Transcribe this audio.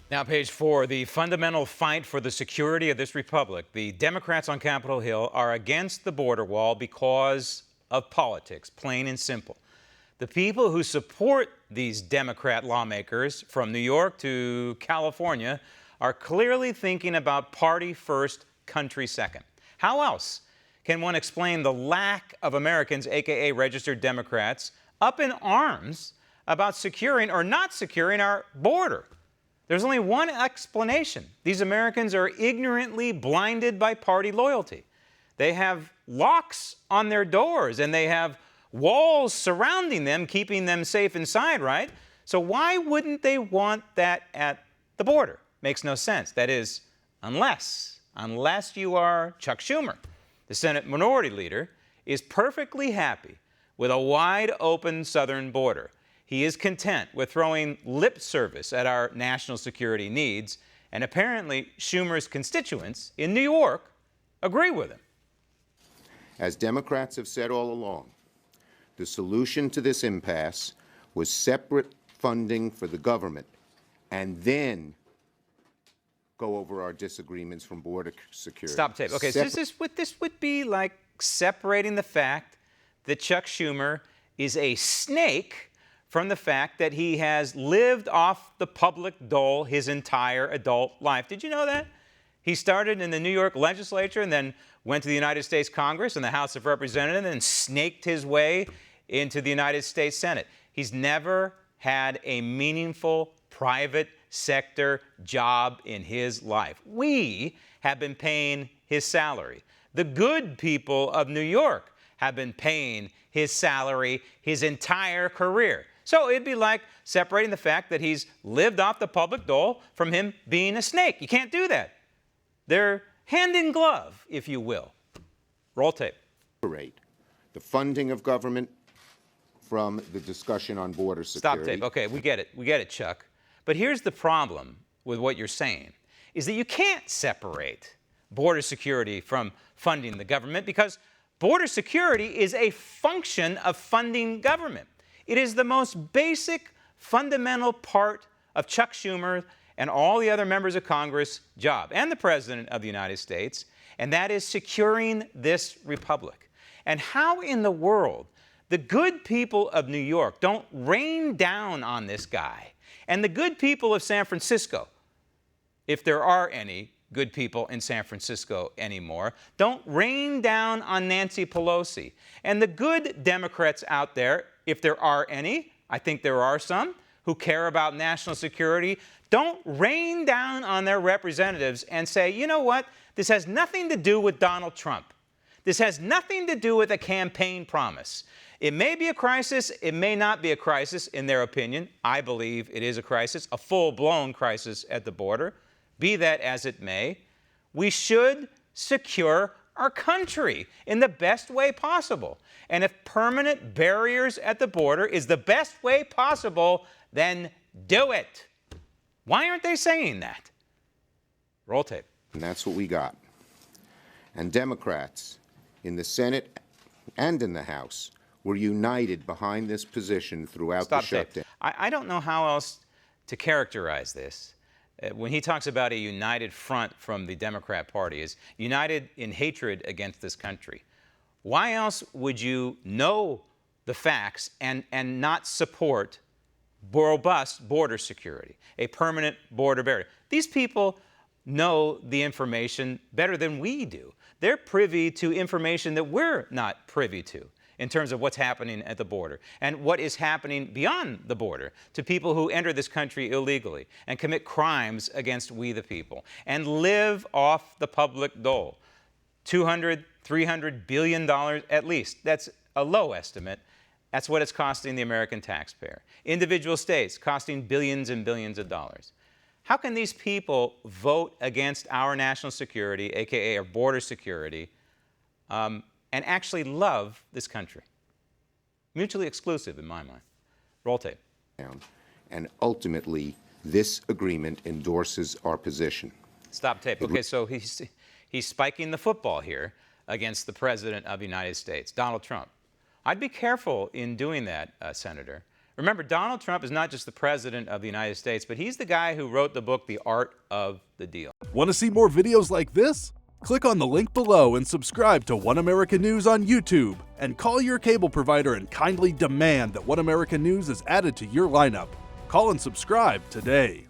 Now, page 4, the fundamental fight for the security of this republic. The Democrats on Capitol Hill are against the border wall because of politics, plain and simple. The people who support these Democrat lawmakers from New York to California are clearly thinking about party first, country second. How else can one explain the lack of Americans, aka registered Democrats, up in arms about securing or not securing our border? There's only one explanation. These Americans are ignorantly blinded by party loyalty. They have locks on their doors and they have walls surrounding them, keeping them safe inside, right? So why wouldn't they want that at the border? Makes no sense. That is, unless you are Chuck Schumer, the Senate Minority Leader, is perfectly happy with a wide open southern border. He is content with throwing lip service at our national security needs, and apparently Schumer's constituents in New York agree with him. As Democrats have said all along, the solution to this impasse was separate funding for the government and then go over our disagreements from border security. Stop tape. Okay, so this would be like separating the fact that Chuck Schumer is a snake from the fact that he has lived off the public dole his entire adult life. Did you know that? He started in the New York legislature and then went to the United States Congress and the House of Representatives and snaked his way into the United States Senate. He's never had a meaningful private sector job in his life. We have been paying his salary. The good people of New York have been paying his salary his entire career. So it'd be like separating the fact that he's lived off the public dole from him being a snake. You can't do that. They're hand in glove, if you will. Roll tape. The funding of government from the discussion on border security. Stop tape. Okay, we get it. We get it, Chuck. But here's the problem with what you're saying, is that you can't separate border security from funding the government because border security is a function of funding government. It is the most basic, fundamental part of Chuck Schumer and all the other members of Congress' job, and the President of the United States, and that is securing this republic. And how in the world the good people of New York don't rain down on this guy, and the good people of San Francisco, if there are any good people in San Francisco anymore, don't rain down on Nancy Pelosi, and the good Democrats out there, if there are any, I think there are some, who care about national security, don't rain down on their representatives and say, you know what, this has nothing to do with Donald Trump. This has nothing to do with a campaign promise. It may be a crisis, it may not be a crisis, in their opinion. I believe it is a crisis, a full-blown crisis at the border. Be that as it may, we should secure our country in the best way possible. And if permanent barriers at the border is the best way possible, then do it. Why aren't they saying that? Roll tape. And that's what we got. And Democrats in the Senate and in the House were united behind this position throughout the shutdown. I don't know how else to characterize this. When he talks about a united front from the Democrat Party, is united in hatred against this country. Why else would you know the facts and not support robust border security, a permanent border barrier? These people know the information better than we do. They're privy to information that we're not privy to in terms of what's happening at the border and what is happening beyond the border to people who enter this country illegally and commit crimes against we the people and live off the public dole. $200, $300 billion at least. That's a low estimate. That's what it's costing the American taxpayer. Individual states costing billions and billions of dollars. How can these people vote against our national security, aka our border security, and actually love this country? Mutually exclusive in my mind. Roll tape. And ultimately, this agreement endorses our position. Stop tape. Okay, so he's spiking the football here against the President of the United States, Donald Trump. I'd be careful in doing that, Senator. Remember, Donald Trump is not just the president of the United States, but he's the guy who wrote the book, The Art of the Deal. Want to see more videos like this? Click on the link below and subscribe to One America News on YouTube. And call your cable provider and kindly demand that One America News is added to your lineup. Call and subscribe today.